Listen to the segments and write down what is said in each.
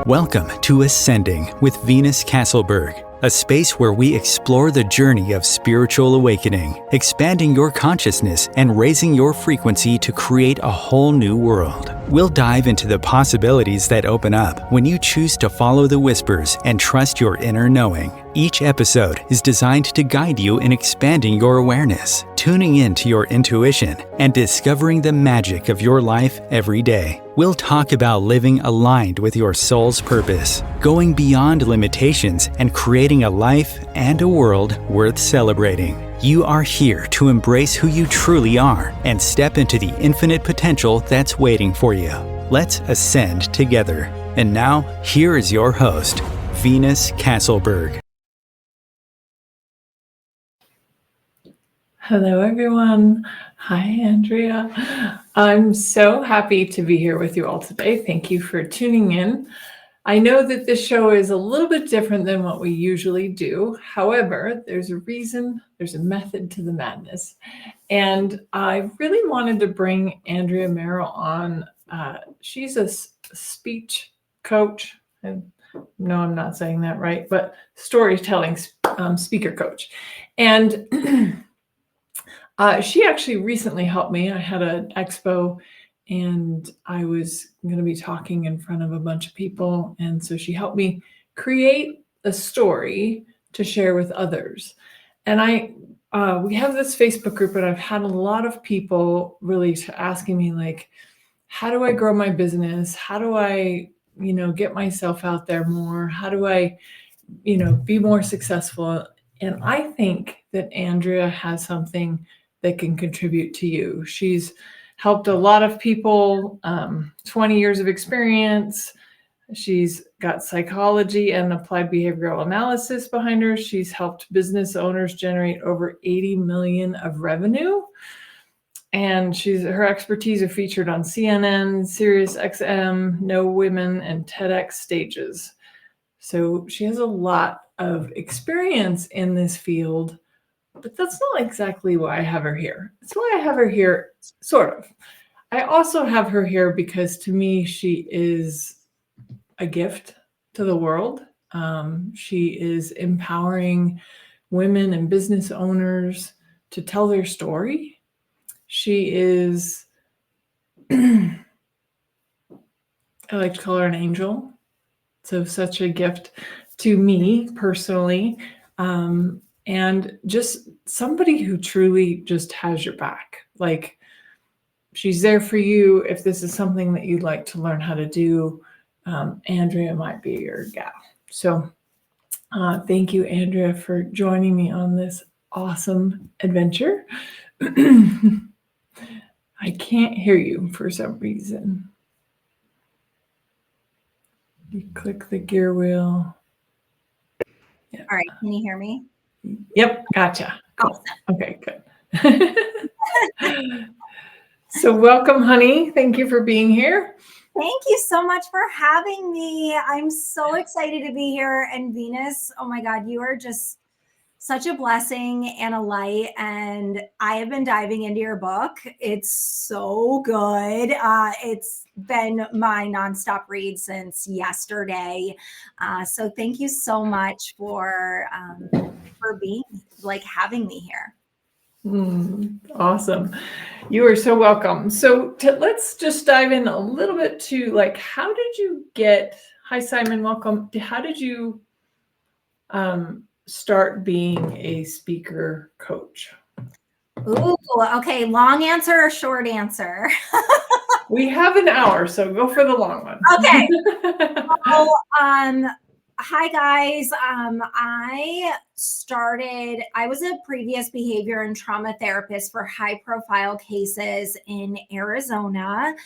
Welcome to Ascending with Venus Castleberg, a space where we explore the journey of spiritual awakening, expanding your consciousness and raising your frequency to create a whole new world. We'll dive into the possibilities that open up when you choose to follow the whispers and trust your inner knowing. Each episode is designed to guide you in expanding your awareness, tuning into your intuition, and discovering the magic of your life every day. We'll talk about living aligned with your soul's purpose, going beyond limitations, and creating a life and a world worth celebrating. You are here to embrace who you truly are and step into the infinite potential that's waiting for you. Let's ascend together. And now, here is your host, Venus Castleberg. Hello, everyone. Hi, Andrea. I'm so happy to be here with you all today. Thank you for tuning in. I know that this show is a little bit different than what we usually do. However, there's a reason, there's a method to the madness. And I really wanted to bring Andrea Merrill on. She's a speech coach. And no, I'm not saying that right, but storytelling speaker coach. And she actually recently helped me. I had an expo and I was going to be talking in front of a bunch of people. And so she helped me create a story to share with others. And we have this Facebook group, and I've had a lot of people really asking me, like, how do I grow my business? How do I, get myself out there more? How do I, be more successful? And I think that Andrea has something that can contribute to you. She's helped a lot of people, 20 years of experience. She's got psychology and applied behavioral analysis behind her. She's helped business owners generate over 80 million of revenue. And her expertise are featured on CNN, SiriusXM, No Women, and TEDx stages. So she has a lot of experience in this field. But that's not exactly why I have her here. That's why I have her here, sort of. I also have her here because, to me, she is a gift to the world. She is empowering women and business owners to tell their story. She is, I like to call her an angel. So such a gift to me personally. And just somebody who truly just has your back. Like, she's there for you. If this is something that you'd like to learn how to do, Andrea might be your gal. So thank you, Andrea, for joining me on this awesome adventure. I can't hear you for some reason. You click the gear wheel. Yeah. All right, can you hear me? Yep, gotcha. Cool. Awesome. Okay, good. So welcome, honey. Thank you for being here. Thank you so much for having me. I'm so excited to be here. And Venus, oh my God, you are just such a blessing and a light. And I have been diving into your book. It's so good. It's been my nonstop read since yesterday. So thank you so much for being, having me here. Awesome. You are so welcome. So let's just dive in a little bit to, how did you get, hi, Simon, welcome. How did you start being a speaker coach? Ooh, okay. Long answer or short answer? We have an hour, so go for the long one. Okay. So, hi guys. I was a previous behavior and trauma therapist for high profile cases in Arizona.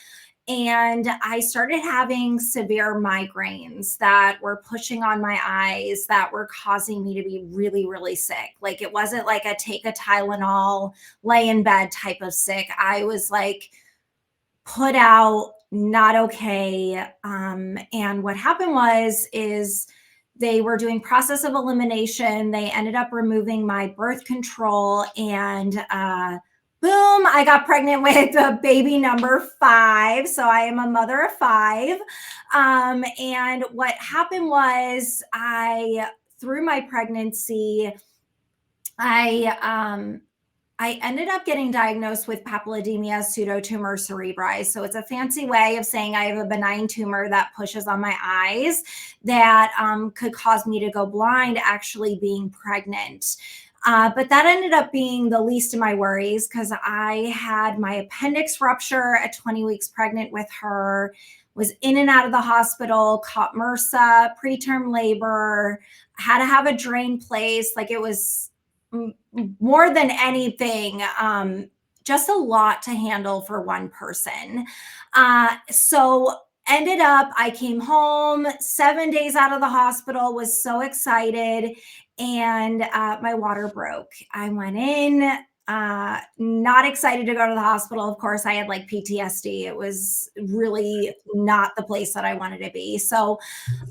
And I started having severe migraines that were pushing on my eyes, that were causing me to be really, really sick. Like, it wasn't like a take a Tylenol, lay in bed type of sick. I was like put out, not okay. And what happened is they were doing process of elimination. They ended up removing my birth control, and boom, I got pregnant with baby number 5. So I am a mother of 5. And what happened was through my pregnancy, I ended up getting diagnosed with papilledemia pseudotumor cerebri. So it's a fancy way of saying I have a benign tumor that pushes on my eyes that could cause me to go blind actually being pregnant. But that ended up being the least of my worries because I had my appendix rupture at 20 weeks pregnant with her, was in and out of the hospital, caught MRSA, preterm labor, had to have a drain placed. Like it was more than anything, just a lot to handle for one person. So ended up, I came home 7 days out of the hospital, was so excited, and my water broke. I went in, not excited to go to the hospital. Of course, I had like PTSD. It was really not the place that I wanted to be. So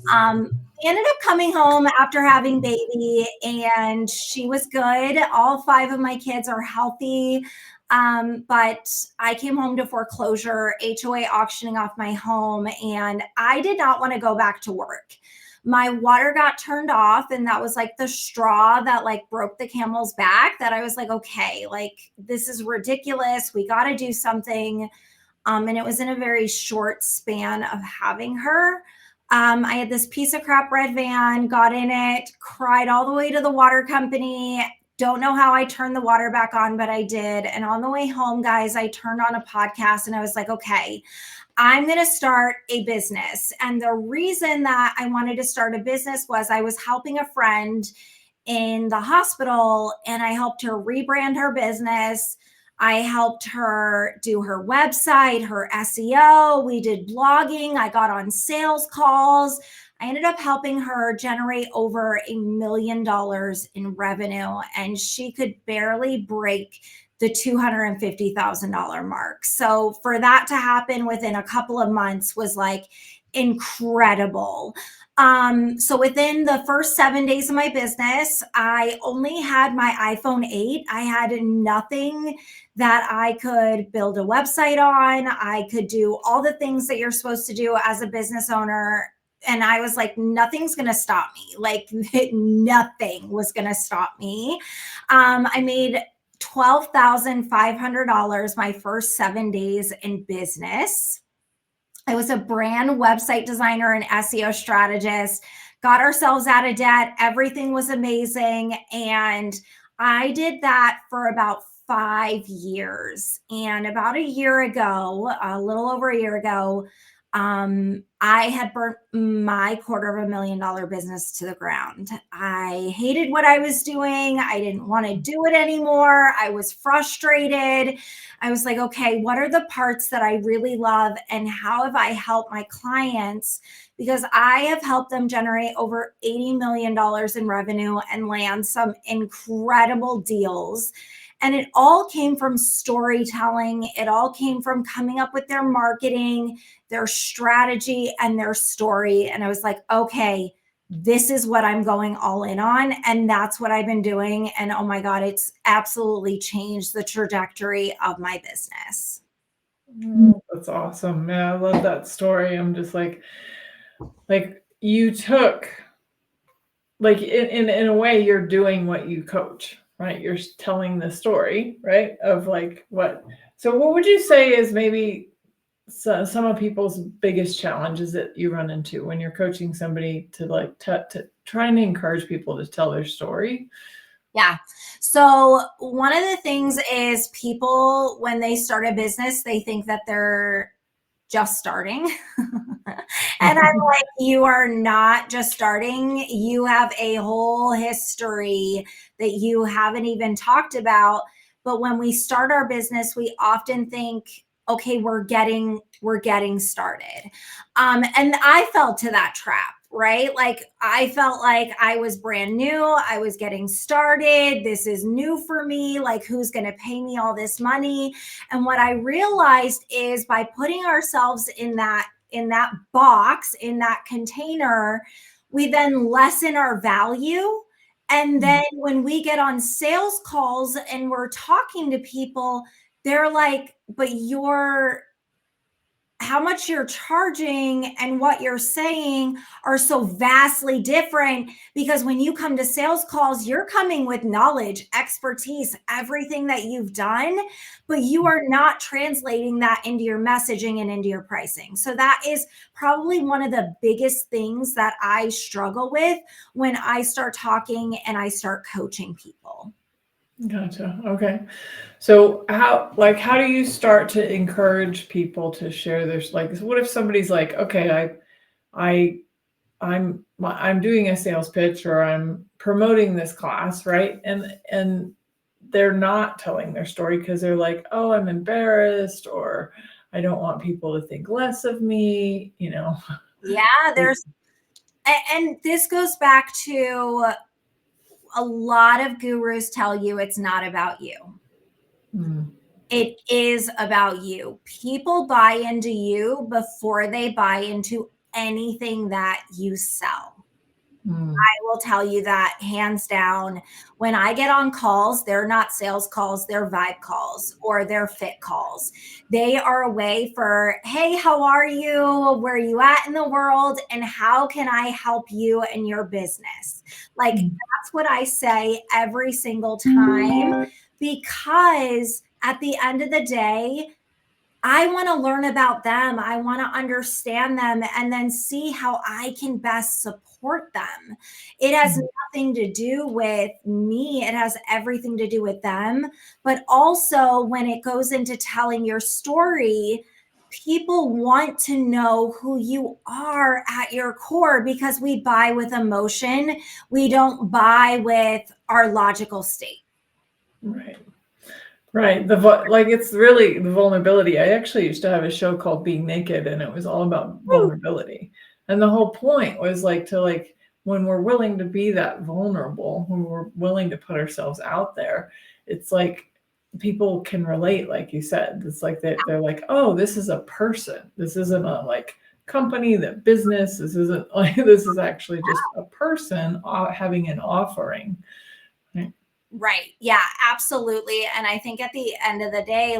we ended up coming home after having baby, and she was good. All 5 of my kids are healthy. But I came home to foreclosure, HOA auctioning off my home, and I did not want to go back to work. My water got turned off, and that was like the straw that like broke the camel's back, that I was like, okay, like this is ridiculous. We got to do something. And it was in a very short span of having her. I had this piece of crap red van, got in it, cried all the way to the water company. Don't know how I turned the water back on, but I did. And on the way home, guys, I turned on a podcast and I was like, okay, I'm going to start a business. And the reason that I wanted to start a business was I was helping a friend in the hospital, and I helped her rebrand her business. I helped her do her website, her SEO. We did blogging. I got on sales calls. I ended up helping her generate over $1 million in revenue, and she could barely break the $250,000 mark. So for that to happen within a couple of months was like incredible. So within the first 7 days of my business, I only had my iPhone 8. I had nothing that I could build a website on. I could do all the things that you're supposed to do as a business owner. And I was like, nothing's going to stop me. Like nothing was going to stop me. I made $12,500 my first 7 days in business. I was a brand website designer and SEO strategist, got ourselves out of debt. Everything was amazing. And I did that for about 5 years. And about a year ago, a little over a year ago, I had burnt my $250,000 business to the ground. I hated what I was doing. I didn't want to do it anymore. I was frustrated. I was like, okay, what are the parts that I really love, and how have I helped my clients? Because I have helped them generate over $80 million in revenue and land some incredible deals. And it all came from storytelling. It all came from coming up with their marketing, their strategy, and their story. And I was like, okay, this is what I'm going all in on. And that's what I've been doing. And oh my God, it's absolutely changed the trajectory of my business. That's awesome. Yeah, I love that story. I'm just like you took, like in a way, you're doing what you coach, right? You're telling the story, right? Of like what. So what would you say is maybe some of people's biggest challenges that you run into when you're coaching somebody to like to trying to encourage people to tell their story? Yeah. So one of the things is people, when they start a business, they think that they're just starting. And I'm like, you are not just starting. You have a whole history that you haven't even talked about. But when we start our business, we often think, okay, we're getting started. And I fell to that trap, right? Like I felt like I was brand new. I was getting started. This is new for me. Like who's going to pay me all this money? And what I realized is by putting ourselves in that box, in that container, we then lessen our value And then when we get on sales calls and we're talking to people, they're like, but how much you're charging and what you're saying are so vastly different, because when you come to sales calls, you're coming with knowledge, expertise, everything that you've done, but you are not translating that into your messaging and into your pricing. So that is probably one of the biggest things that I struggle with when I start talking and I start coaching people. Gotcha. Okay. So how do you start to encourage people to share their, like, what if somebody's like, okay, I'm doing a sales pitch or I'm promoting this class, right? And they're not telling their story because they're like, oh, I'm embarrassed, or I don't want people to think less of me, Yeah, and this goes back to a lot of gurus tell you it's not about you. It is about you. People buy into you before they buy into anything that you sell. I will tell you that hands down. When I get on calls, they're not sales calls, they're vibe calls or they're fit calls. They are a way for, hey, how are you? Where are you at in the world? And how can I help you in your business? Like, that's what I say every single time, because at the end of the day, I want to learn about them. I want to understand them and then see how I can best support them. It has nothing to do with me. It has everything to do with them. But also, when it goes into telling your story, people want to know who you are at your core, because we buy with emotion. We don't buy with our logical state. Right. Right. It's really the vulnerability. I actually used to have a show called Being Naked, and it was all about vulnerability. And the whole point was when we're willing to be that vulnerable, when we're willing to put ourselves out there, it's like people can relate, like you said. It's like they're like, oh, this is a person. This isn't a company, that business. This isn't this is actually just a person having an offering. Right. Yeah, absolutely. And I think at the end of the day,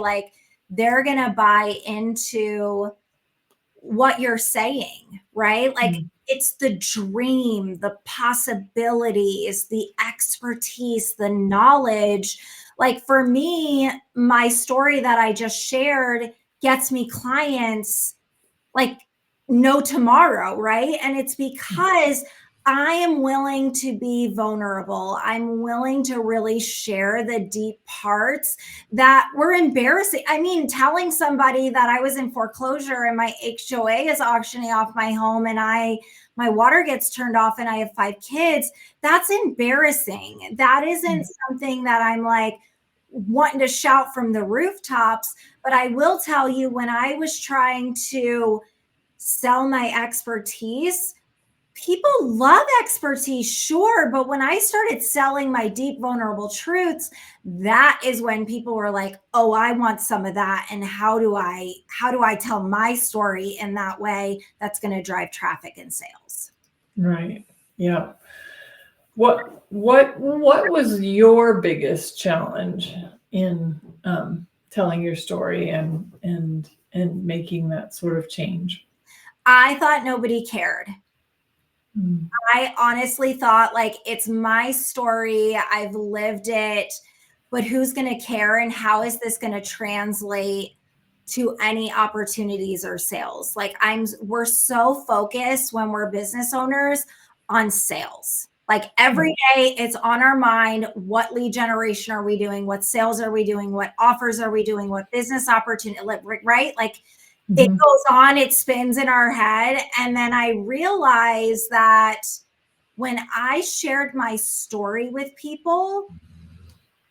they're going to buy into what you're saying, right? It's the dream, the possibilities, the expertise, the knowledge. For me, my story that I just shared gets me clients no tomorrow, right? And it's because I am willing to be vulnerable. I'm willing to really share the deep parts that were embarrassing. I mean, telling somebody that I was in foreclosure and my HOA is auctioning off my home and my water gets turned off and I have 5 kids, that's embarrassing. That isn't something that I'm wanting to shout from the rooftops. But I will tell you, when I was trying to sell my expertise, people love expertise, sure, but when I started selling my deep vulnerable truths, that is when people were like, oh, I want some of that. And how do I tell my story in that way that's going to drive traffic and sales? Right. Yeah. What was your biggest challenge in telling your story and making that sort of change? I thought nobody cared. I honestly thought it's my story. I've lived it, but who's going to care? And how is this going to translate to any opportunities or sales? We're so focused when we're business owners on sales. Every day it's on our mind. What lead generation are we doing? What sales are we doing? What offers are we doing? What business opportunity, right? It goes on, it spins in our head. And then I realized that when I shared my story with people,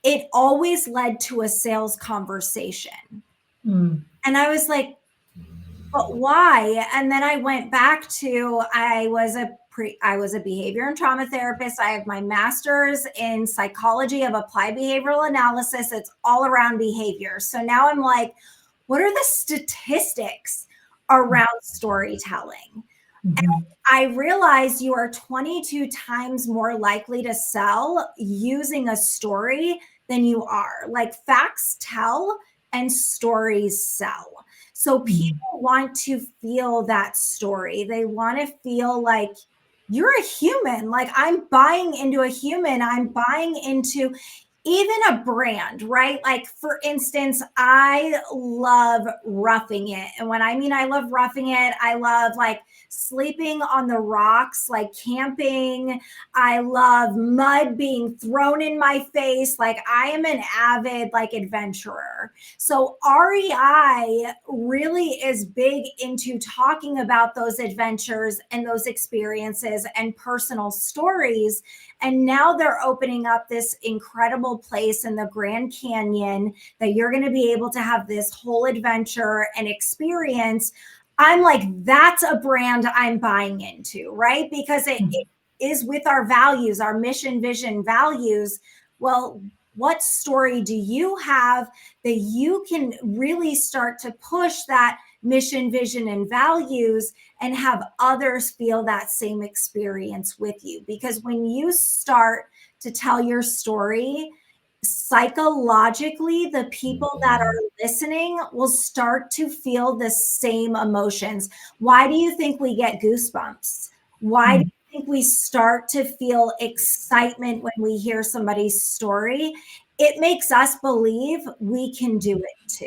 it always led to a sales conversation. And I was like, but why? And then I went back to, I was a behavior and trauma therapist. I have my master's in psychology of applied behavioral analysis. It's all around behavior. So now I'm like, what are the statistics around storytelling? I realized you are 22 times more likely to sell using a story than you are. Like facts tell and stories sell. So people want to feel that story. They want to feel like you're a human. Like I'm buying into a human. I'm buying into even a brand, right? Like for instance, I love roughing it. And when I mean I love roughing it, I love like sleeping on the rocks, like camping. I love mud being thrown in my face. Like I am an avid like adventurer. So REI really is big into talking about those adventures and those experiences and personal stories. And now they're opening up this incredible place in the Grand Canyon that you're going to be able to have this whole adventure and experience. I'm like, that's a brand I'm buying into, right? Because it is with our values, our mission, vision, values. Well, what story do you have that you can really start to push that mission, vision, and values and have others feel that same experience with you? Because when you start to tell your story, psychologically, the people that are listening will start to feel the same emotions. Why do you think we get goosebumps? Why do you think we start to feel excitement when we hear somebody's story? It makes us believe we can do it too.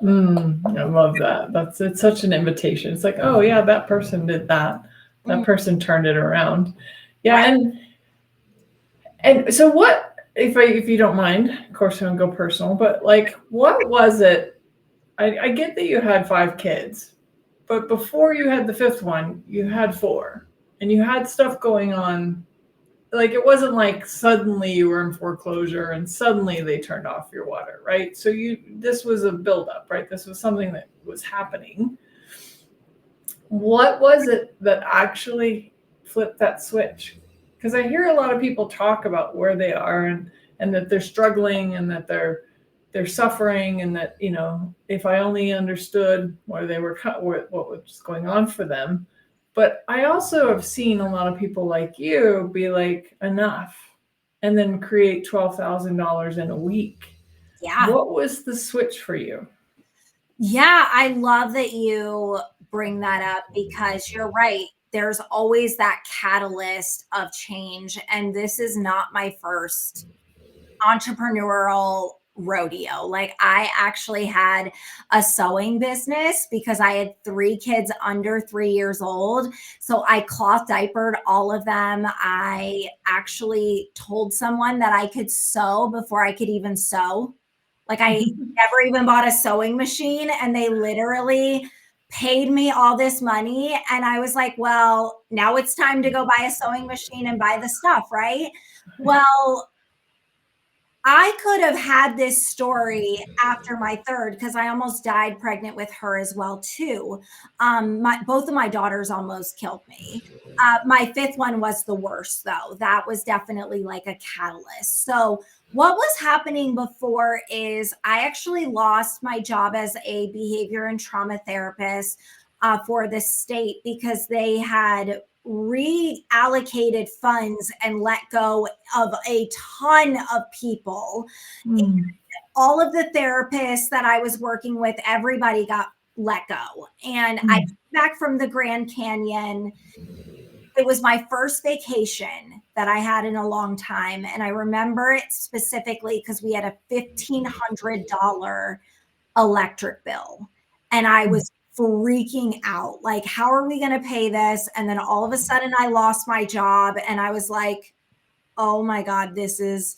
I love that. It's such an invitation. It's like, oh yeah, that person did that. That person turned it around. Yeah, right. And so what, if you don't mind, of course I don't go personal, but like what was it? I get that you had 5 kids, but before you had the 5th one, you had 4, and you had stuff going on. Like it wasn't like suddenly you were in foreclosure and suddenly they turned off your water, right? So this was a buildup, right? This was something that was happening. What was it that actually flipped that switch? Because I hear a lot of people talk about where they are and that they're struggling and that they're suffering, and that, you know, if I only understood where they were, what was going on for them. But I also have seen a lot of people like you be like, enough, and then create $12,000 in a week. Yeah. What was the switch for you? Yeah, I love that you bring that up because you're right. There's always that catalyst of change. And this is not my first entrepreneurial rodeo. Like I actually had a sewing business because I had 3 kids under 3 years old. So I cloth diapered all of them. I actually told someone that I could sew before I could even sew. Like I never even bought a sewing machine, and they literally paid me all this money. And I was like, well, now it's time to go buy a sewing machine and buy the stuff, right? Well, I could have had this story after my 3rd because I almost died pregnant with her as well too. Both of my daughters almost killed me. My 5th one was the worst though. That was definitely like a catalyst. So what was happening before is I actually lost my job as a behavior and trauma therapist for the state because they had reallocated funds and let go of a ton of people. And all of the therapists that I was working with, everybody got let go. And I came back from the Grand Canyon. It was my first vacation that I had in a long time. And I remember it specifically because we had a $1,500 electric bill. And I was freaking out. Like, how are we going to pay this? And then all of a sudden I lost my job and I was like, oh my God, this is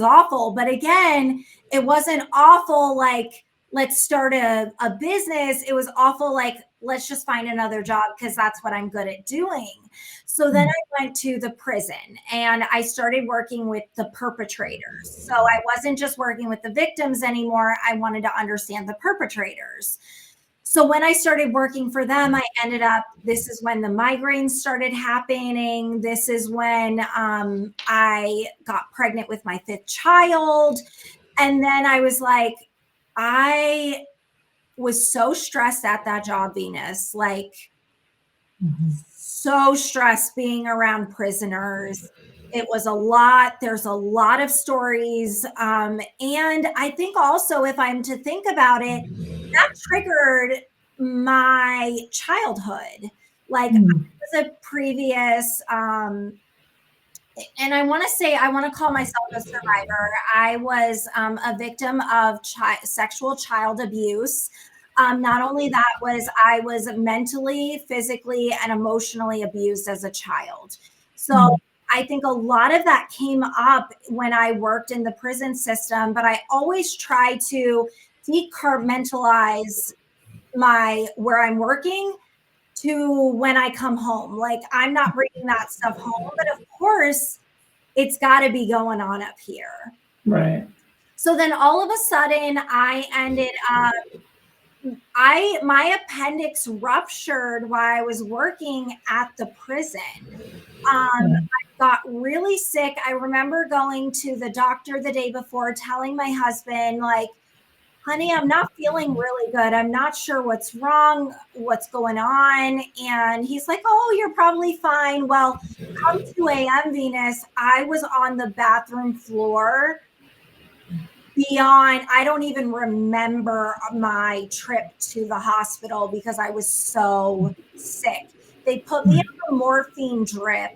awful. But again, it wasn't awful like, let's start a business. It was awful like, let's just find another job because that's what I'm good at doing. So then I went to the prison and I started working with the perpetrators. So I wasn't just working with the victims anymore. I wanted to understand the perpetrators. So when I started working for them, I ended up, this is when the migraines started happening. This is when I got pregnant with my 5th child. And then I was like, I was so stressed at that job, Venus. Like So stressed being around prisoners. It was a lot. There's a lot of stories. And I think also, if I'm to think about it, that triggered my childhood. Like I was a previous, and I want to call myself a survivor. I was a victim of sexual child abuse. Not only that, I was mentally, physically, and emotionally abused as a child. So I think a lot of that came up when I worked in the prison system, but I always try to decompartmentalize where I'm working to when I come home. Like, I'm not bringing that stuff home, but of course it's got to be going on up here. Right. So then all of a sudden I ended up, my appendix ruptured while I was working at the prison. I got really sick. I remember going to the doctor the day before, telling my husband, like, honey, I'm not feeling really good. I'm not sure what's wrong, what's going on. And he's like, oh, you're probably fine. Well, come 2 a.m. Venus, I was on the bathroom floor beyond, I don't even remember my trip to the hospital because I was so sick. They put me on a morphine drip.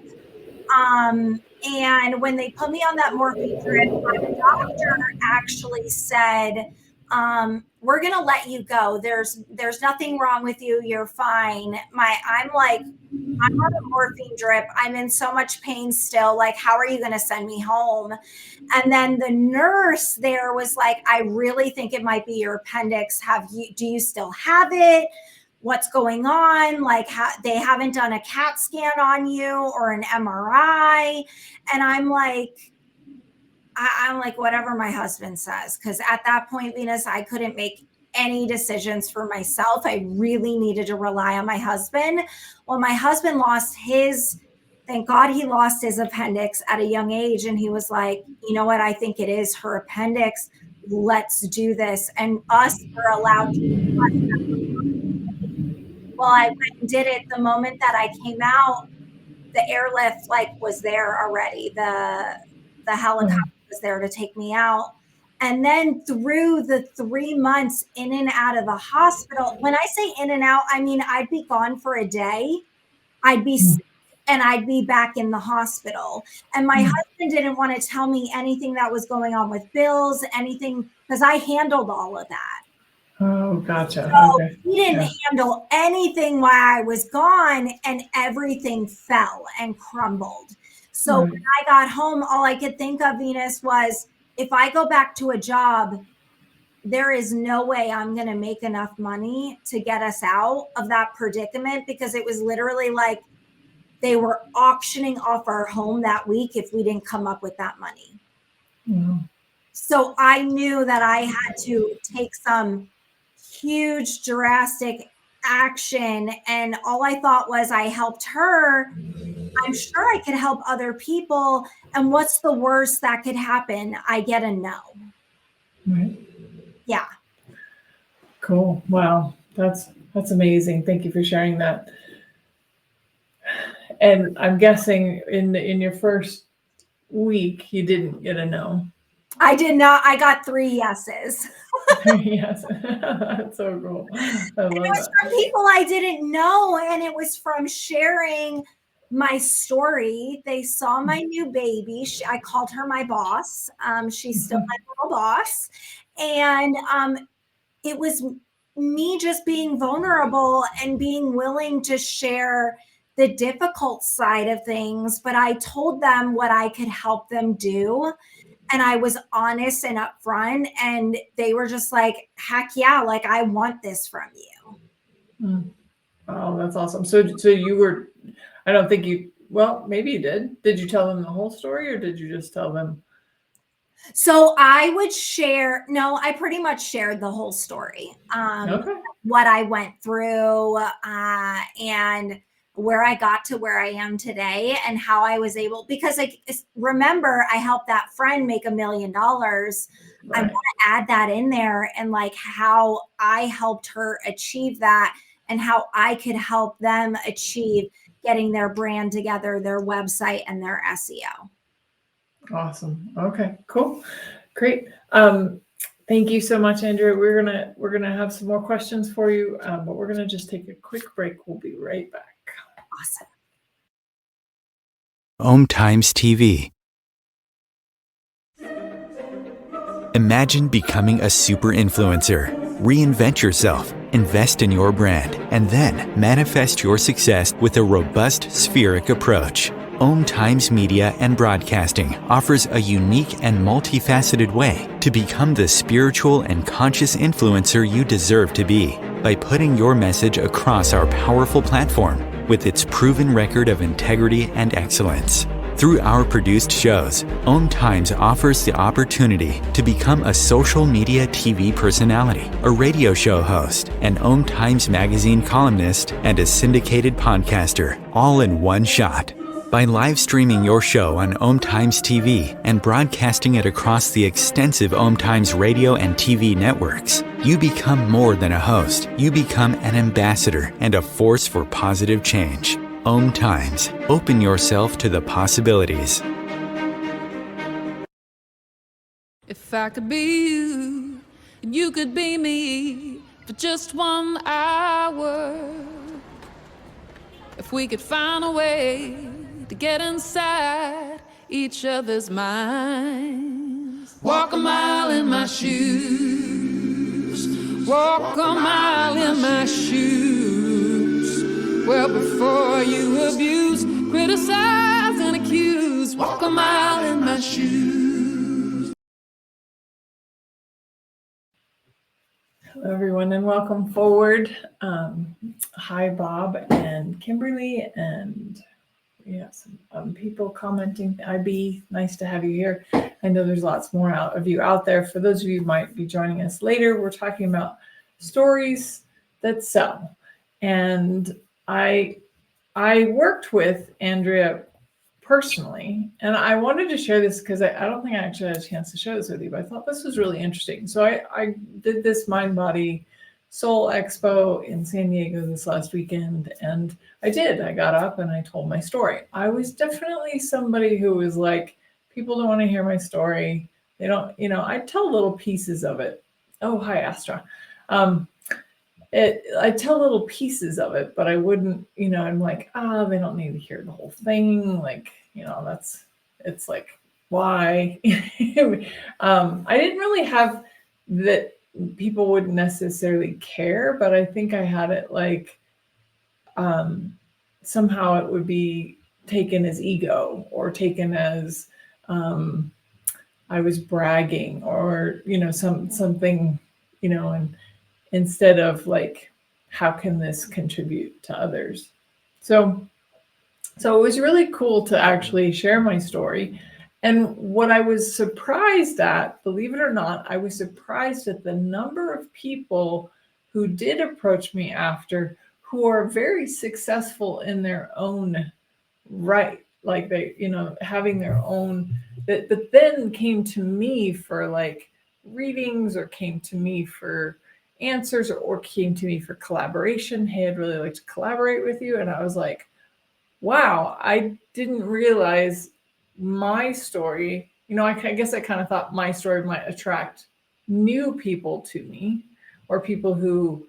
And when they put me on that morphine drip, my doctor actually said, we're going to let you go. There's nothing wrong with you. You're fine. I'm like, I'm on a morphine drip. I'm in so much pain still. Like, how are you going to send me home? And then the nurse there was like, I really think it might be your appendix. Do you still have it? What's going on? Like, they haven't done a CAT scan on you or an MRI. And I'm like, whatever my husband says. Because at that point, Venus, I couldn't make any decisions for myself. I really needed to rely on my husband. Well, my husband thank God he lost his appendix at a young age. And he was like, you know what? I think it is her appendix. Let's do this. And us were allowed to. Well, I went and did it. The moment that I came out, the airlift was there already. The helicopter was there to take me out. And then through the 3 months in and out of the hospital, when I say in and out, I mean, I'd be gone for a day. I'd be sick and I'd be back in the hospital. And my husband didn't want to tell me anything that was going on with bills, anything, because I handled all of that. Oh, gotcha. So Okay. he didn't handle anything while I was gone, and everything fell and crumbled. So when I got home, all I could think of, Venus, was if I go back to a job, there is no way I'm going to make enough money to get us out of that predicament, because it was literally like they were auctioning off our home that week if we didn't come up with that money. So I knew that I had to take some huge drastic action, and all I thought was, I helped her, I'm sure I could help other people, and what's the worst that could happen? I get a no. Right. Yeah. Cool. Wow, that's amazing. Thank you for sharing that. And I'm guessing in your first week you didn't get a no. I did not. I got 3 yeses. Yes, that's so cool. I love it was that. from people I didn't know, and it was from sharing my story. They saw my new baby. I called her my boss. She's still my little boss. And it was me just being vulnerable and being willing to share the difficult side of things. But I told them what I could help them do. And I was honest and upfront, and they were just like, heck yeah, like, I want this from you. Oh, that's awesome. So you were, I don't think you, well, maybe you did. Did you tell them the whole story, or did you just tell them? So I would share, no, I pretty much shared the whole story. What I went through, and where I got to where I am today, and how I was able, because remember, I helped that friend make $1 million. Right. I want to add that in there, and like how I helped her achieve that, and how I could help them achieve getting their brand together, their website, and their SEO. Awesome. Okay, cool. Great. Thank you so much, Andrea. We're gonna have some more questions for you, but we're gonna just take a quick break. We'll be right back. Awesome. Om Times TV. Imagine becoming a super influencer. Reinvent yourself, invest in your brand, and then manifest your success with a robust spheric approach. Om Times Media and Broadcasting offers a unique and multifaceted way to become the spiritual and conscious influencer you deserve to be by putting your message across our powerful platform with its proven record of integrity and excellence. Through our produced shows, Om Times offers the opportunity to become a social media TV personality, a radio show host, an Om Times magazine columnist, and a syndicated podcaster, all in one shot. By live streaming your show on Om Times TV and broadcasting it across the extensive Om Times radio and TV networks, you become more than a host. You become an ambassador and a force for positive change. Om Times. Open yourself to the possibilities. If I could be you, and you could be me for just 1 hour. If we could find a way to get inside each other's minds. Walk a mile in my shoes. Walk a mile in my shoes. Well, before you abuse, criticize, and accuse, walk a mile in my shoes. Hello, everyone, and welcome forward. Hi, Bob and Kimberly, and we have some people commenting. IB, nice to have you here. I know there's lots more of you out there. For those of you who might be joining us later, we're talking about stories that sell. And I worked with Andrea personally, and I wanted to share this because I don't think I actually had a chance to share this with you, but I thought this was really interesting. So I did this Mind, Body, Soul Expo in San Diego this last weekend, and I got up and I told my story. I was definitely somebody who was like, people don't want to hear my story. They don't, I tell little pieces of it. Oh, hi, Astra. I tell little pieces of it, but I wouldn't, I'm like, they don't need to hear the whole thing. Like, it's like, why? I didn't really have that people wouldn't necessarily care, but I think I had it like, somehow it would be taken as ego or taken as, I was bragging or, something, and instead of like, how can this contribute to others? So it was really cool to actually share my story. And what I was surprised at, believe it or not, I was surprised at the number of people who did approach me after, who are very successful in their own right. Like they, having their own, but then came to me for like readings or came to me for answers or came to me for collaboration. Hey, I'd really like to collaborate with you. And I was like, wow, I didn't realize my story, I guess I kind of thought my story might attract new people to me or people who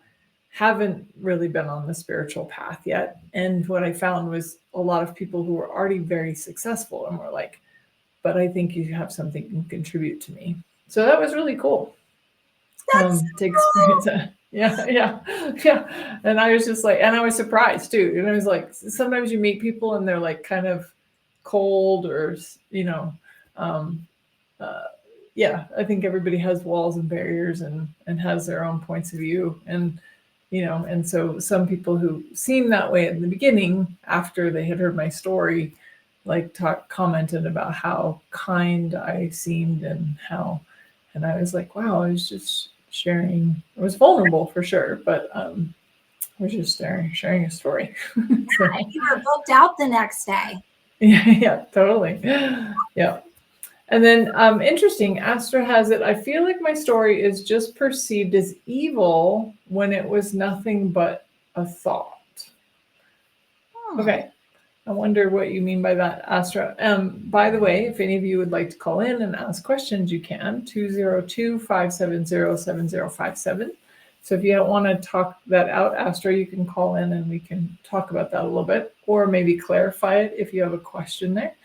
haven't really been on the spiritual path yet. And what I found was a lot of people who were already very successful and were like, but I think you have something you can contribute to me. So that was really cool. To experience that. Yeah. And I was just like, and I was surprised too. And I was like, sometimes you meet people and they're like kind of cold or, I think everybody has walls and barriers and has their own points of view. And, and so some people who seemed that way in the beginning, after they had heard my story, like commented about how kind I seemed and I was like, wow, I was just sharing. I was vulnerable for sure, but I was just sharing a story. So, you were booked out the next day. Yeah, totally. Yeah. And then interesting, Astra has it. I feel like my story is just perceived as evil when it was nothing but a thought. Okay. I wonder what you mean by that, Astra. By the way, if any of you would like to call in and ask questions, you can, 202-570-7057. So if you don't want to talk that out, Astra, you can call in and we can talk about that a little bit, or maybe clarify it if you have a question there.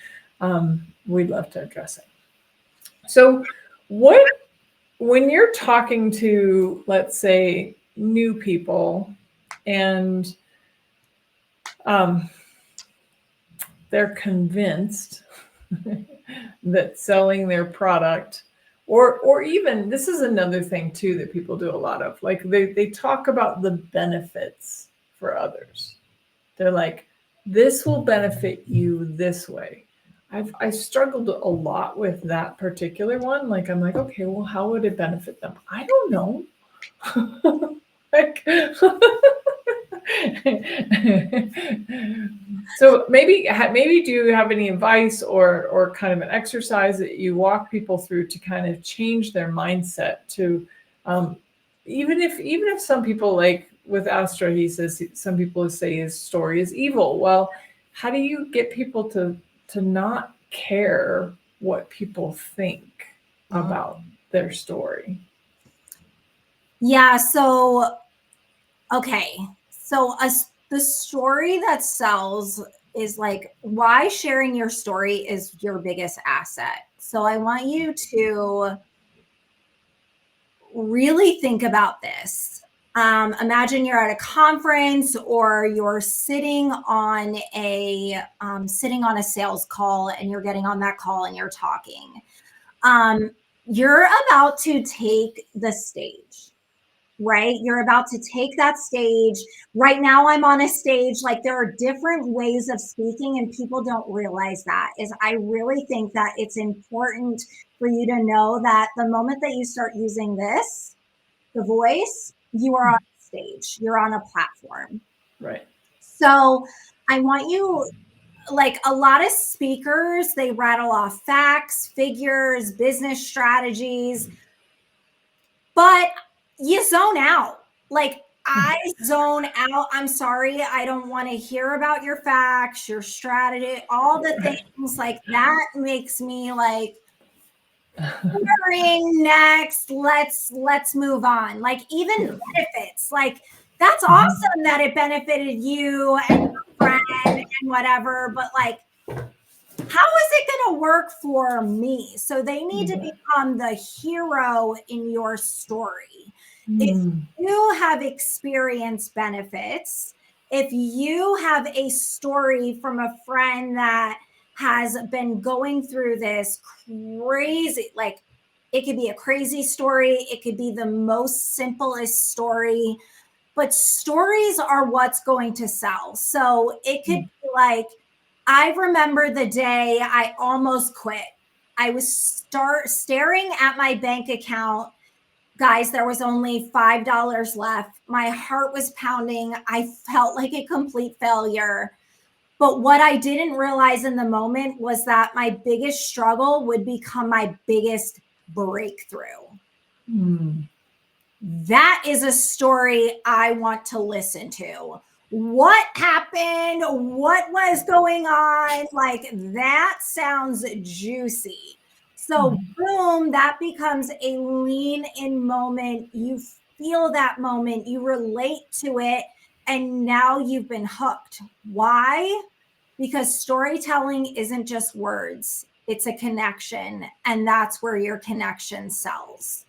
We'd love to address it. So when you're talking to, let's say, new people and they're convinced that selling their product, or even, this is another thing too that people do a lot of, like they talk about the benefits for others. They're like, this will benefit you this way. I struggled a lot with that particular one. Like, I'm like, okay, well, how would it benefit them? I don't know. Like, so maybe do you have any advice or kind of an exercise that you walk people through to kind of change their mindset to, even if some people, like with Astra, he says some people say his story is evil. Well, how do you get people to not care what people think about their story? Yeah. So, okay. So the story that sells is like why sharing your story is your biggest asset. So I want you to really think about this. Imagine you're at a conference or you're sitting on a sales call, and you're getting on that call and you're talking. You're about to take the stage, right? You're about to take that stage. Right now I'm on a stage. Like, there are different ways of speaking, and people don't realize that. I really think that it's important for you to know that the moment that you start using the voice, you are on stage, you're on a platform. Right. So I want you, like a lot of speakers, they rattle off facts, figures, business strategies, but you zone out. Like, I zone out. I'm sorry. I don't want to hear about your facts, your strategy, all the things like that makes me like, next, let's move on. Like, even benefits, like, that's awesome that it benefited you and your friend and whatever, but like, how is it going to work for me? So they need to become the hero in your story. If you have experienced benefits, if you have a story from a friend that has been going through this crazy, like, it could be a crazy story, it could be the most simplest story, but stories are what's going to sell. So it could be like, I remember the day I almost quit. I was staring at my bank account. Guys, there was only $5 left. My heart was pounding. I felt like a complete failure. But what I didn't realize in the moment was that my biggest struggle would become my biggest breakthrough. That is a story I want to listen to. What happened? What was going on? Like, that sounds juicy. So boom, that becomes a lean in moment. You feel that moment, you relate to it, and now you've been hooked. Why? Because storytelling isn't just words, it's a connection, and that's where your connection sells.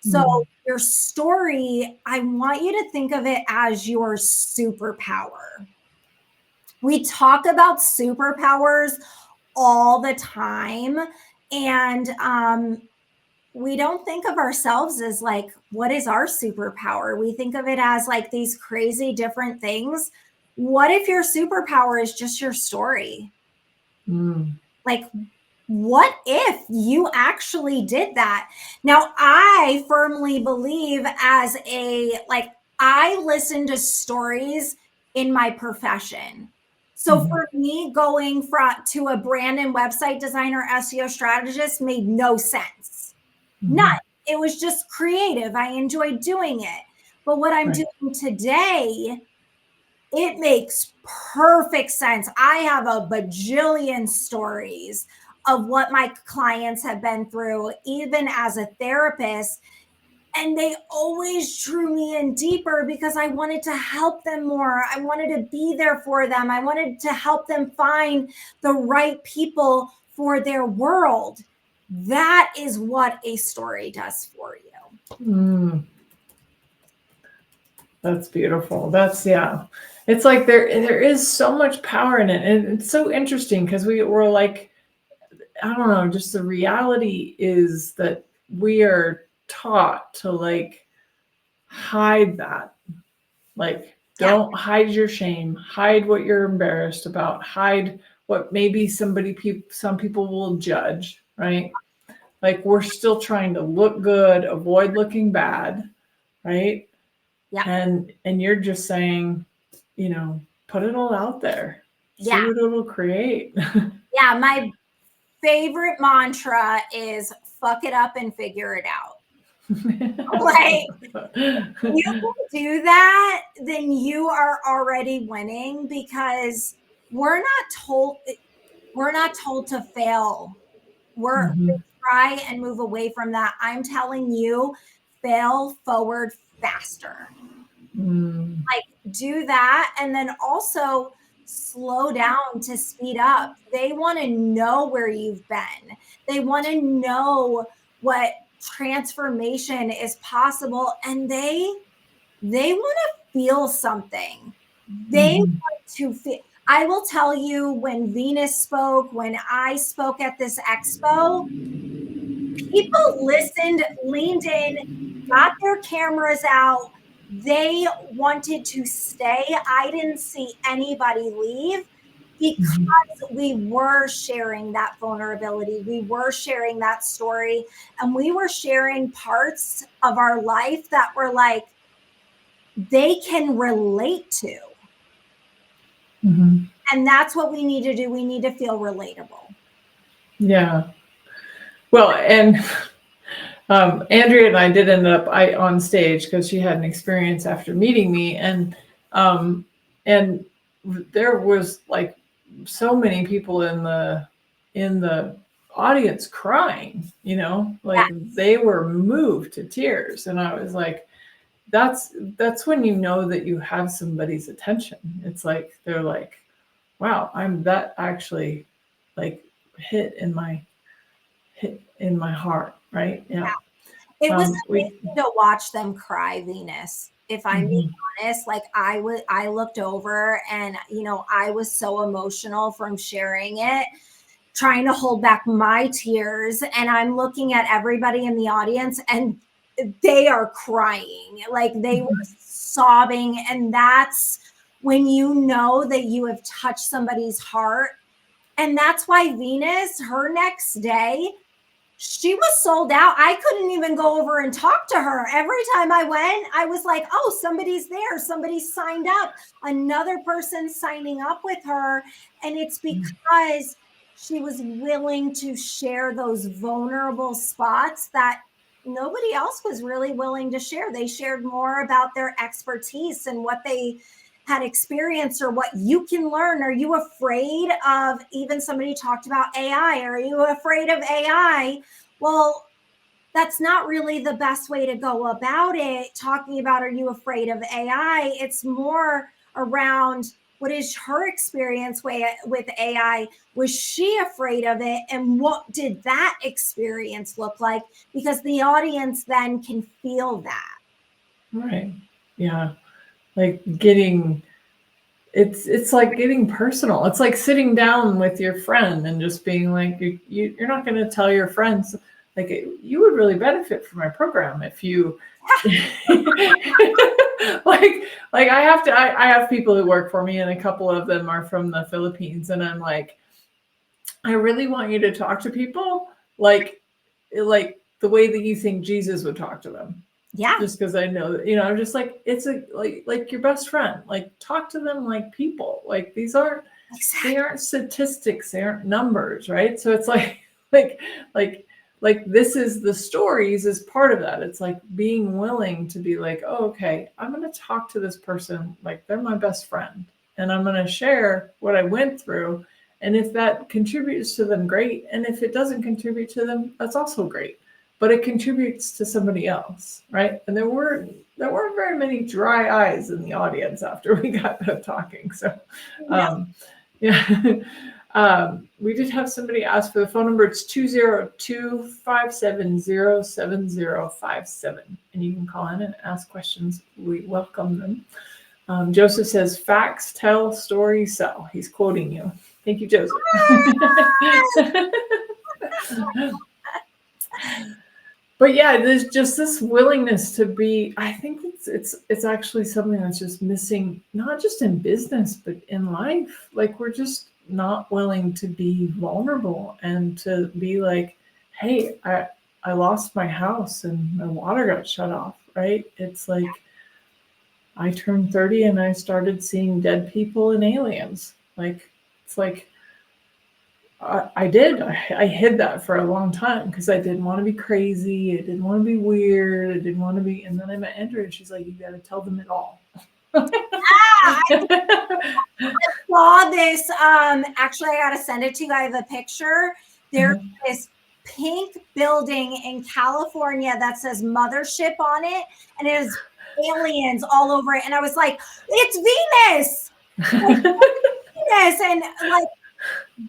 So your story, I want you to think of it as your superpower. We talk about superpowers all the time, and we don't think of ourselves as like, what is our superpower? We think of it as like these crazy different things. What if your superpower is just your story? Like, what if you actually did that? Now, I firmly believe I listen to stories in my profession. So for me, going to a brand and website designer, SEO strategist made no sense. None. It was just creative. I enjoyed doing it. But what I'm doing today it makes perfect sense. I have a bajillion stories of what my clients have been through, even as a therapist. And they always drew me in deeper because I wanted to help them more. I wanted to be there for them. I wanted to help them find the right people for their world. That is what a story does for you. That's beautiful. Yeah. It's like there is so much power in it. And it's so interesting because we're like, I don't know, just the reality is that we are taught to like hide that. Like, don't hide your shame, hide what you're embarrassed about, hide what maybe some people will judge, right? Like we're still trying to look good, avoid looking bad, right? Yeah. And you're just saying, put it all out there. See what it'll create. Yeah, my favorite mantra is fuck it up and figure it out. Like, if you do that, then you are already winning, because we're not told to fail. We're try and move away from that. I'm telling you, fail forward faster. Like, do that, and then also slow down to speed up. They want to know where you've been. They want to know what transformation is possible, and they want to feel something. They want to feel. I will tell you, when Venus spoke, when I spoke at this expo, people listened, leaned in, got their cameras out. They wanted to stay. I didn't see anybody leave because we were sharing that vulnerability. We were sharing that story, and we were sharing parts of our life that were like, they can relate to. And that's what we need to do. We need to feel relatable. Yeah. Well, and Andrea and I did end up on stage because she had an experience after meeting me, and there was like so many people in the audience crying, like they were moved to tears, and I was like, that's when you know that you have somebody's attention. It's like they're like, wow, that actually like hit in my heart, right? Yeah. It was amazing to watch them cry, Venus. If I'm being honest, like I looked over, and I was so emotional from sharing it, trying to hold back my tears, and I'm looking at everybody in the audience, and they are crying, like they were sobbing. And that's when you know that you have touched somebody's heart. And that's why Venus, her next day, she was sold out. I couldn't even go over and talk to her. Every time I went, I was like, oh, somebody's there. Somebody signed up. Another person signing up with her. And it's because she was willing to share those vulnerable spots that nobody else was really willing to share. They shared more about their expertise and what they had experienced or what you can learn. Are you afraid of, even somebody talked about AI. Are you afraid of AI? Well, that's not really the best way to go about it. Talking about, are you afraid of AI? It's more around, what is her experience with AI? Was she afraid of it? And what did that experience look like? Because the audience then can feel that. Right. Yeah. Like it's like getting personal. It's like sitting down with your friend and just being like, you're not going to tell your friends, like, you would really benefit from my program if you like I have people who work for me, and a couple of them are from the Philippines, and I'm like, I really want you to talk to people like the way that you think Jesus would talk to them. Yeah. Just because I know that, I'm just like, it's like your best friend. Like, talk to them like people. Like, these aren't they aren't statistics, they aren't numbers, right? So it's like like, this is the stories is part of that. It's like being willing to be like, oh, okay, I'm going to talk to this person like they're my best friend, and I'm going to share what I went through. And if that contributes to them, great. And if it doesn't contribute to them, that's also great. But it contributes to somebody else, right? And there weren't very many dry eyes in the audience after we got done talking. So, yeah. We did have somebody ask for the phone number. It's 202-570-7057. And you can call in and ask questions. We welcome them. Joseph says, facts tell, stories sell. He's quoting you. Thank you, Joseph. But yeah, there's just this willingness to be, I think it's actually something that's just missing, not just in business, but in life. Like, we're just not willing to be vulnerable and to be like, hey, I lost my house and my water got shut off, right? It's like, I turned 30 and I started seeing dead people and aliens. Like, it's like, I hid that for a long time because I didn't want to be crazy. I didn't want to be weird. I didn't want to be. And then I met Andrea and she's like, you got to tell them it all. I saw this. Actually, I got to send it to you. I have a picture. There's this pink building in California that says Mothership on it. And it has aliens all over it. And I was like, it's Venus. Like, Venus. And like,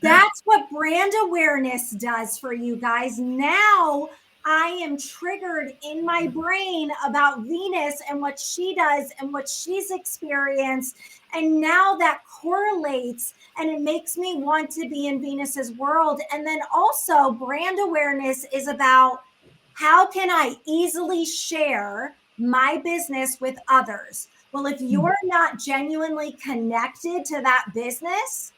that's what brand awareness does for you guys. Now I am triggered in my brain about Venus and what she does and what she's experienced. And now that correlates and it makes me want to be in Venus's world. And then also brand awareness is about how can I easily share my business with others? Well, if you're not genuinely connected to that business,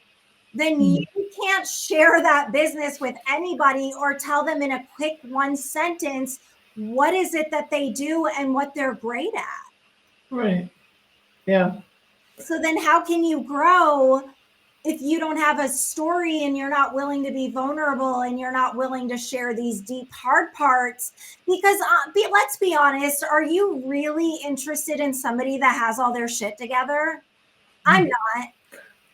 then you can't share that business with anybody or tell them in a quick one sentence what is it that they do and what they're great at. Right. Yeah. So then how can you grow if you don't have a story and you're not willing to be vulnerable and you're not willing to share these deep, hard parts? Because let's be honest, are you really interested in somebody that has all their shit together? I'm not.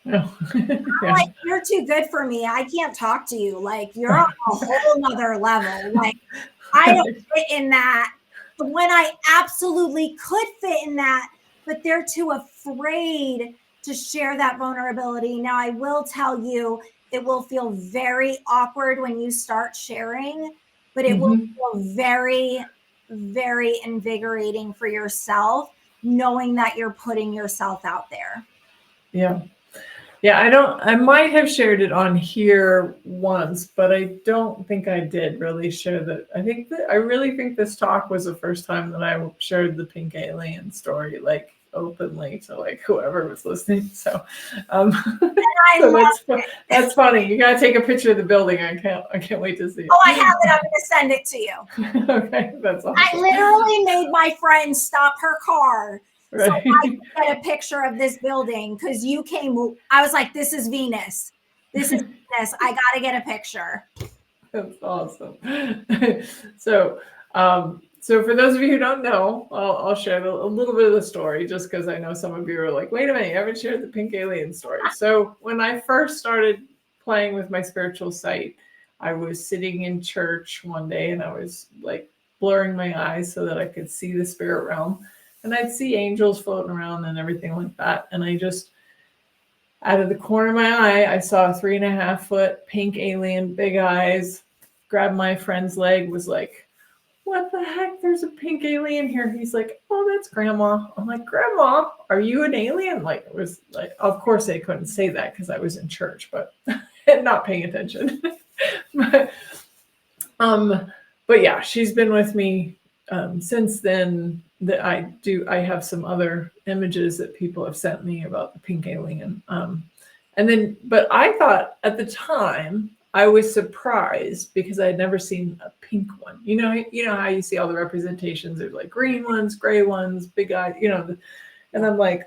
No. I'm like, you're too good for me. I can't talk to you. Like, you're on a whole nother level. Like, I don't fit in that when I absolutely could fit in that, but they're too afraid to share that vulnerability. Now, I will tell you, it will feel very awkward when you start sharing, but it will feel very, very invigorating for yourself, knowing that you're putting yourself out there. Yeah. Yeah, I might have shared it on here once, but I don't think I did really share that. I really think this talk was the first time that I shared the pink alien story, like, openly to like whoever was listening. So, that's funny. You gotta take a picture of the building. I can't wait to see it. Oh, I have it. I'm gonna send it to you. Okay, that's awesome. I literally made my friend stop her car. Right. So I could get a picture of this building because you came. I was like, this is Venus. This is Venus. I got to get a picture. That's awesome. So for those of you who don't know, I'll share a little bit of the story just because I know some of you are like, wait a minute, you haven't shared the pink alien story. So when I first started playing with my spiritual sight, I was sitting in church one day and I was like blurring my eyes so that I could see the spirit realm. And I'd see angels floating around and everything like that. And I just, out of the corner of my eye, I saw a 3.5-foot pink alien, big eyes, grabbed my friend's leg, was like, what the heck? There's a pink alien here. He's like, oh, that's Grandma. I'm like, Grandma, are you an alien? Like, it was like, of course they couldn't say that because I was in church, but not paying attention. But yeah, she's been with me since then. That I have some other images that people have sent me about the pink alien. But I thought at the time I was surprised because I had never seen a pink one. You know how you see all the representations. There's like green ones, gray ones, big eyes, and I'm like,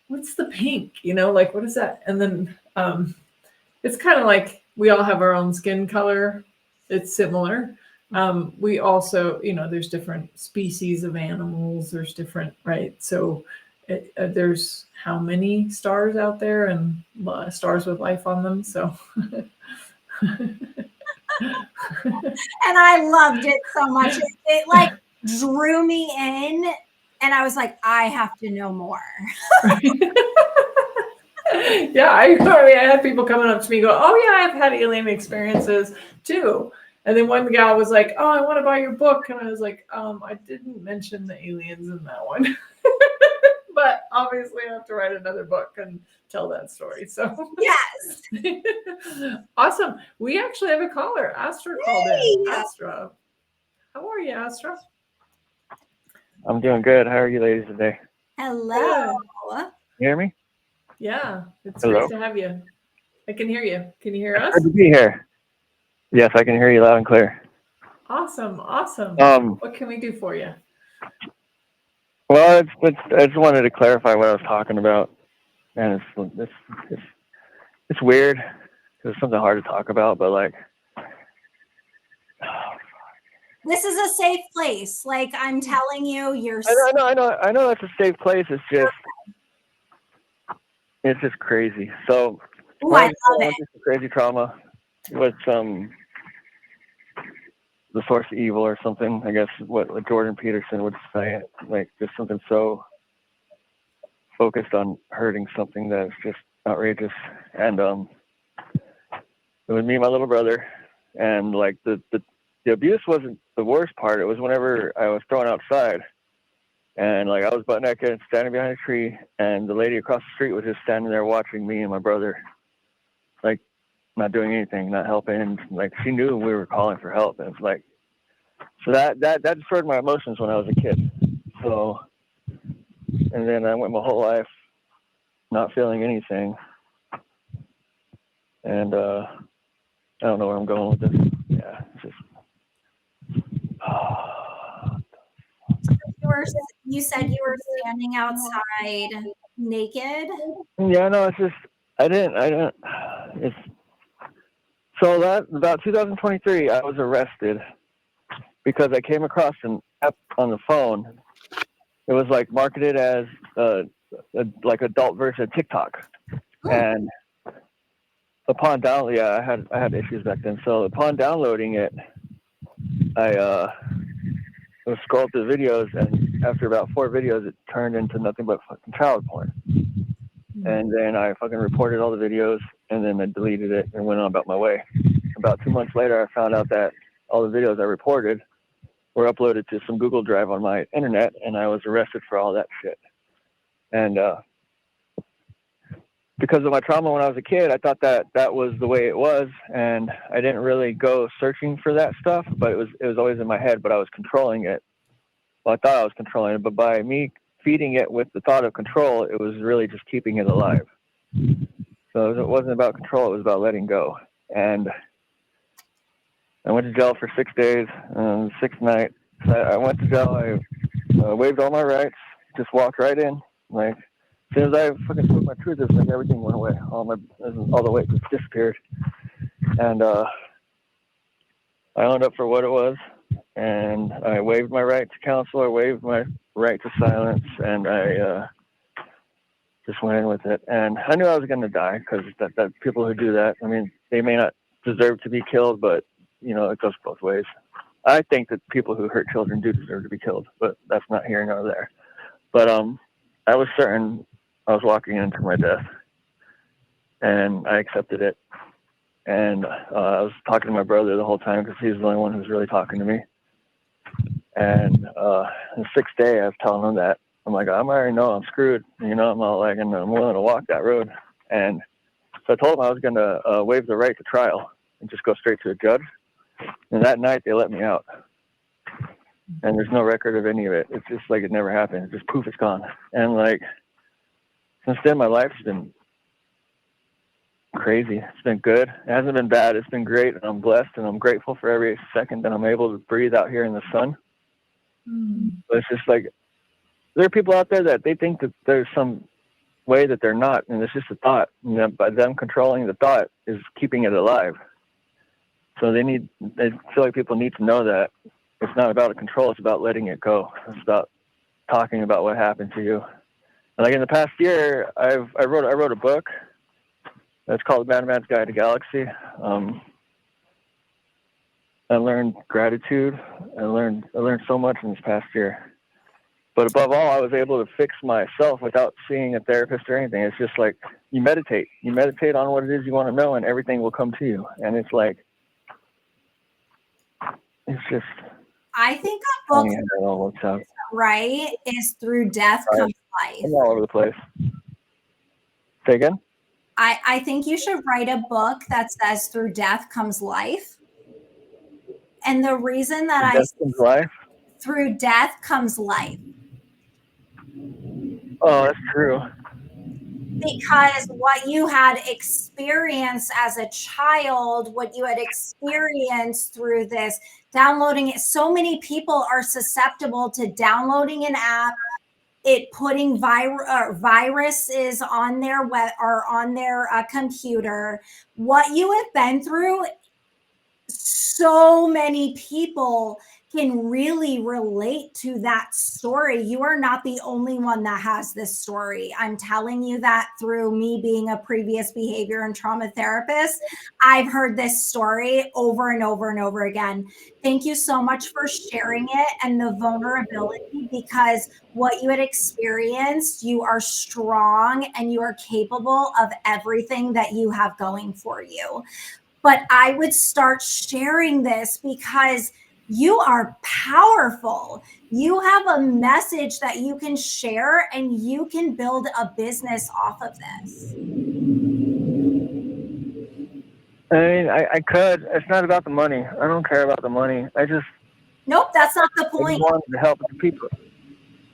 what's the pink? Like, what is that? And then it's kind of like we all have our own skin color. It's similar. We also, there's different species of animals. There's different, right? So there's how many stars out there and stars with life on them. So. And I loved it so much. It like drew me in, and I was like, I have to know more. Yeah, I had people coming up to me go, oh yeah, I've had alien experiences too. And then one gal was like, oh, I want to buy your book. And I was like, I didn't mention the aliens in that one. But obviously I have to write another book and tell that story. So yes. Awesome. We actually have a caller. Astra called in. Astra. How are you, Astra? I'm doing good. How are you ladies today? Hello. You hear me? Yeah, it's Hello? great to have you. I can hear you. Can you hear us? Good to be here. Yes, I can hear you loud and clear. Awesome. What can we do for you? Well, I just wanted to clarify what I was talking about, and it's weird because it's something hard to talk about, but like, this is a safe place. Like I'm telling you, you're. I know. It's a safe place. It's just crazy. So, I love it. Just a crazy trauma with the source of evil or something. I guess what Jordan Peterson would say, like just something so focused on hurting something that's just outrageous. And it was me and my little brother, and like the abuse wasn't the worst part. It was whenever I was thrown outside. And like I was butt naked standing behind a tree, and the lady across the street was just standing there watching me and my brother, like not doing anything, not helping. And like she knew we were calling for help. And it's like, so that destroyed my emotions when I was a kid. So, and then I went my whole life not feeling anything. And I don't know where I'm going with this. Yeah, it's just. You said you were standing outside naked. Yeah, no, it's just I didn't. It's so that about 2023, I was arrested because I came across an app on the phone. It was like marketed as like adult version of TikTok, and upon download, I had issues back then. So upon downloading it, I was scrolled through videos, and after about 4 videos, it turned into nothing but fucking child porn. And then I fucking reported all the videos, and then I deleted it and went on about my way. About 2 months later, I found out that all the videos I reported were uploaded to some Google Drive on my internet, and I was arrested for all that shit. And because of my trauma when I was a kid, I thought that was the way it was, and I didn't really go searching for that stuff, but it was always in my head, but I was controlling it. Well, I thought I was controlling it, but by me feeding it with the thought of control, it was really just keeping it alive. So it wasn't about control, it was about letting go. And I went to jail for 6 days, 6th night. So I went to jail, I waived all my rights, just walked right in. Like, as soon as I fucking spoke my truth, it's like everything went away. All the weight just disappeared. And I owned up for what it was. And I waived my right to counsel, I waived my right to silence, and I just went in with it. And I knew I was going to die because that people who do that, I mean, they may not deserve to be killed, but, you know, it goes both ways. I think that people who hurt children do deserve to be killed, but that's not here nor there. But I was certain I was walking into my death, and I accepted it. And I was talking to my brother the whole time because he's the only one who's really talking to me. And the 6th day, I was telling him that. I'm like, I already know I'm screwed. You know, I'm all like, and I'm willing to walk that road. And so I told him I was going to waive the right to trial and just go straight to a judge. And that night, they let me out. And there's no record of any of it. It's just like it never happened. It's just poof, it's gone. And like, since then, my life's been crazy. It's been good. It hasn't been bad. It's been great. And I'm blessed, and I'm grateful for every second that I'm able to breathe out here in the sun. But it's just like, there are people out there that they think that there's some way that they're not, and it's just a thought. And by them controlling the thought is keeping it alive. So I feel like people need to know that it's not about control. It's about letting it go. It's about talking about what happened to you. And like in the past year, I wrote a book that's called Madman's Guide to Galaxy. I learned gratitude. I learned so much in this past year. But above all, I was able to fix myself without seeing a therapist or anything. It's just like you meditate. You meditate on what it is you want to know, and everything will come to you. And it's like, it's just. I think a book, it all works out. Right, is through death comes life. I'm all over the place. Say again? I think you should write a book that says through death comes life. And the reason that through death comes life. Oh, that's true. Because what you had experienced as a child, what you had experienced through this, downloading it, so many people are susceptible to downloading an app, it putting viruses on their web or on their computer. What you have been through, so many people can really relate to that story. You are not the only one that has this story. I'm telling you that through me being a previous behavior and trauma therapist. I've heard this story over and over and over again. Thank you so much for sharing it and the vulnerability, because what you had experienced, you are strong and you are capable of everything that you have going for you. But I would start sharing this because you are powerful. You have a message that you can share and you can build a business off of this. I mean, I could. It's not about the money. I don't care about the money. Nope, that's not the point. I just wanted to help the people.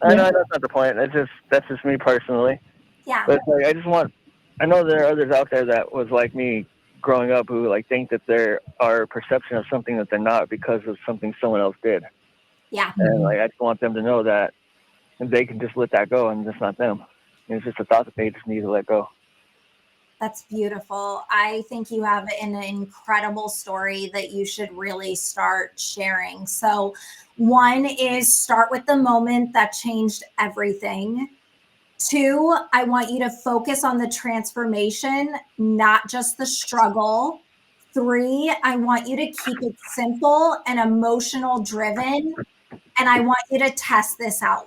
I know that's not the point. That's just me personally. Yeah. But like, I know there are others out there that was like me growing up who like think that there are perception of something that they're not because of something someone else did. Yeah. And like I just want them to know that they can just let that go and it's not them. It's just a thought that they just need to let go. That's beautiful. I think you have an incredible story that you should really start sharing. So one is start with the moment that changed everything. 2, I want you to focus on the transformation, not just the struggle. 3, I want you to keep it simple and emotional driven. And I want you to test this out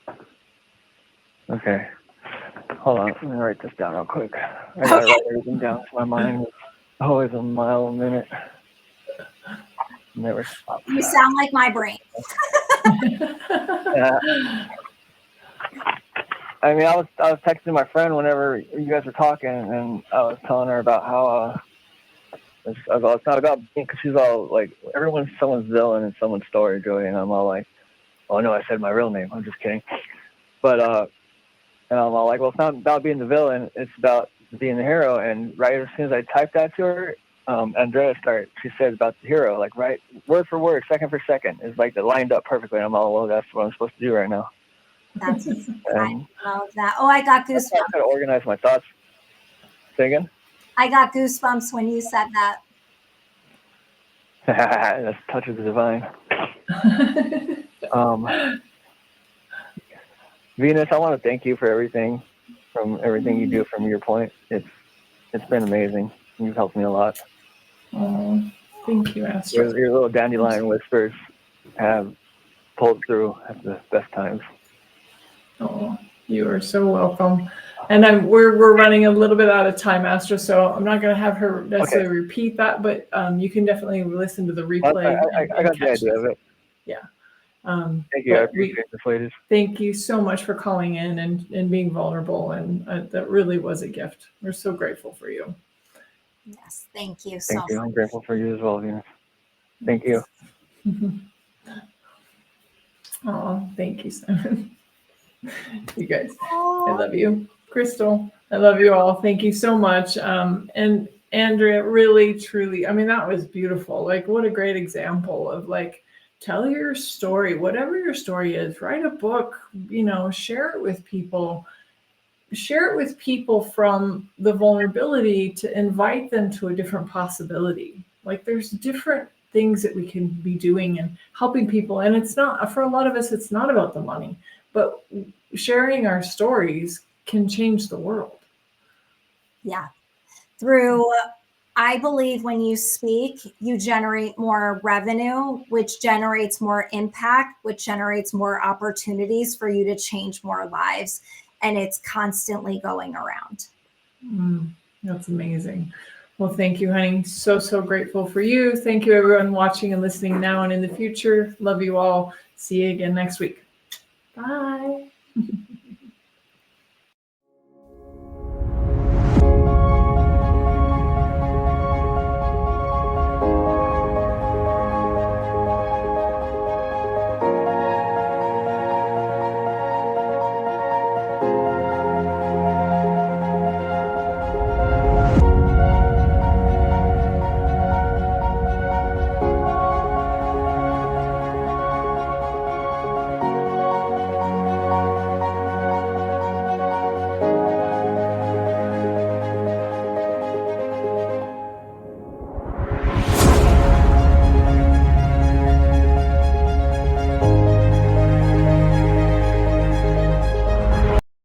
loud. Okay. Hold on. Let me write this down real quick. I gotta write everything down. My mind is always a mile a minute. Never stops. You sound like my brain. I mean, I was texting my friend whenever you guys were talking, and I was telling her about how it's not about me, because she's all like, everyone's someone's villain in someone's story, Joey, and I'm all like, oh no, I said my real name. I'm just kidding. But and I'm all like, well, it's not about being the villain. It's about being the hero. And right as soon as I typed that to her, Andrea she said about the hero, like right word for word, second for second. It's like it lined up perfectly. I'm all, well, that's what I'm supposed to do right now. That's I love that. Oh, I got goosebumps. I try to organize my thoughts. Say again? I got goosebumps when you said that. That's touch of the divine. Venus, I want to thank you for everything you do from your point. It's been amazing. You've helped me a lot. Oh, thank you, Astro. Your little dandelion whispers have pulled through at the best times. Oh, you are so welcome. And we're running a little bit out of time, Astro, so I'm not going to have her necessarily repeat that, but you can definitely listen to the replay. I got the idea of it. Yeah. Thank you. I appreciate this, ladies. Thank you so much for calling in and being vulnerable. And that really was a gift. We're so grateful for you. Yes, thank you so much. I'm grateful for you as well, Venus. Thank you. Oh, thank you, Simon. You guys, I love you. Crystal, I love you all. Thank you so much. And Andrea, really, truly, I mean, that was beautiful. Like, what a great example of like, tell your story, whatever your story is, write a book, share it with people, share it with people from the vulnerability to invite them to a different possibility. Like there's different things that we can be doing and helping people. And it's not, for a lot of us, it's not about the money, but sharing our stories can change the world. Yeah. I believe when you speak, you generate more revenue, which generates more impact, which generates more opportunities for you to change more lives. And it's constantly going around. That's amazing. Well, thank you, honey. So grateful for you. Thank you, everyone watching and listening now and in the future. Love you all. See you again next week. Bye.